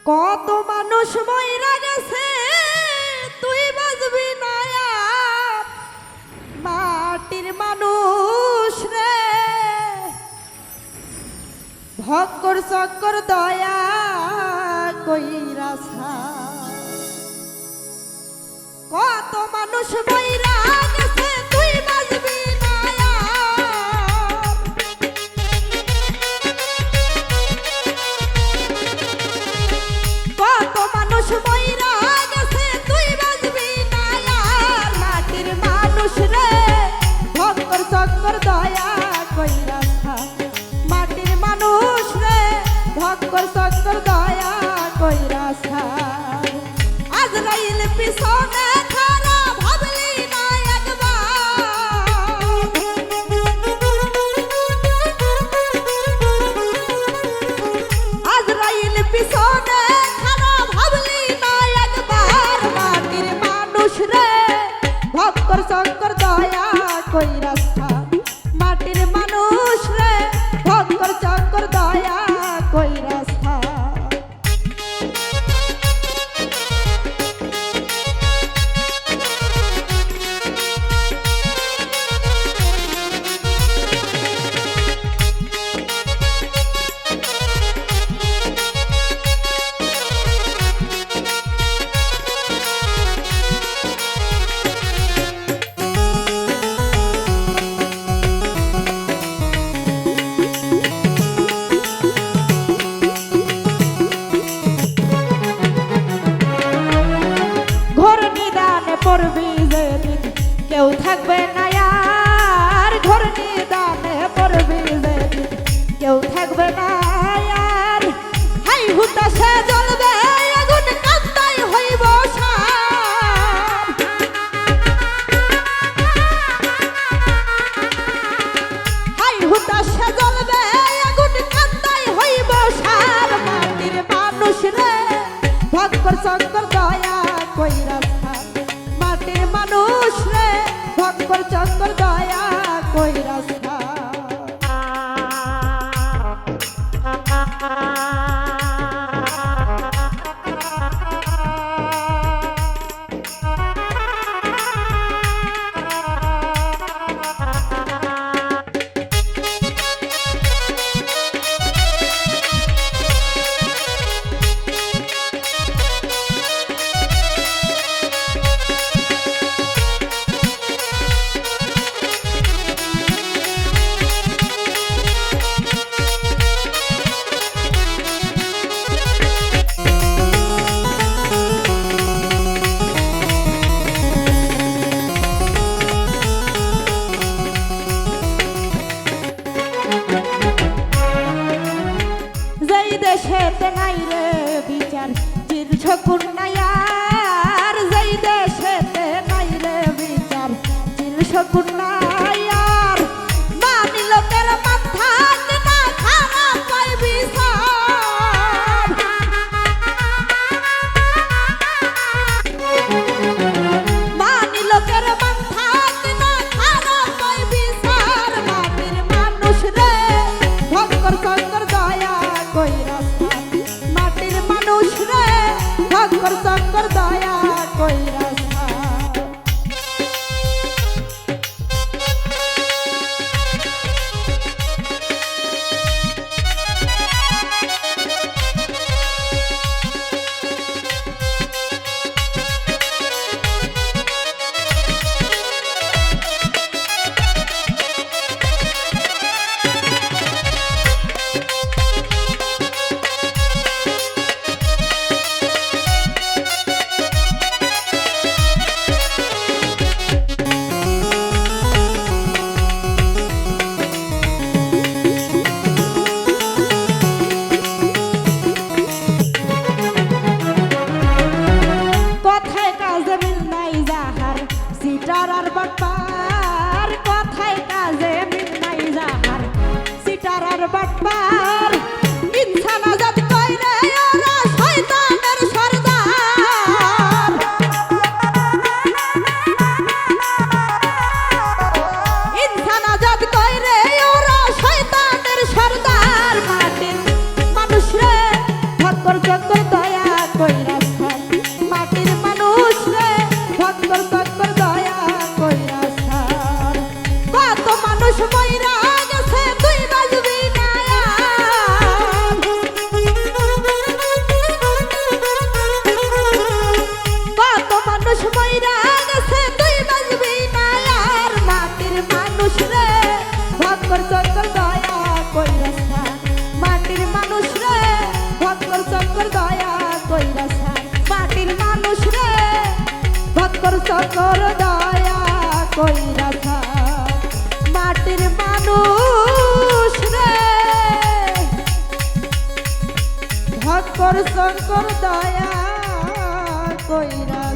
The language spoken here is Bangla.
কত মানুষ মইরা গেছে তুই বাজবি না আর। মাটির মানুষ রে ভক্কর চক্কর দয়া কইরা কত মানুষ মইরা গেছে তুই বাজবি না আর। কত মানুষ মইরা গেছে তুই বাজবি না আর। মাটির মানুষ রে ভক্কর চক্কর দয়া কইরা মাটির মানুষ রে ভক্কর চক্কর দয়া কইরা আজরাইল পিছনে খারা ভাবলি না একবার। আজরাইল পিছনে খারা ভাবলি না একবার। মাটির মানুষ রে ভক্কর চক্কর দয়া কইরা মাটির মানুষ রে ভক্কর চক্কর দয়া কইরা পড়বি যেদিন কেউ থাকবে না আর। ঘর নিদানে পড়বি যেদিন কেউ থাকবে না আর। হাই হুতাশে জ্বলবে আগুন কান্দাই হইব সার। হাই হুতাশে জ্বলবে আগুন কান্দাই হইব সার। মাটির মানুষ রে ভক্কর চক্কর দয়া কইরা মাটির মানুষ রে ভক্কর চক্কর দয়া কইরা দেশেতে নাই রে বিচার চিরঝকুন নায়ার। যেই দেশেতে নাই রে বিচার চিরঝকুন নায়ার। মানি লোকের মাথা না খারাপ পাই বিচার। মানি লোকের মাথা না খারাপ পাই বিচার। মাটির মানুষ রে ভক্কর চক্কর দয়া কইরা মাটির মানুষ রে ভক্কর সকর দয়া কইরা থাক মাটির মানুষ রে ভক্কর শঙ্কর দয়া কইরা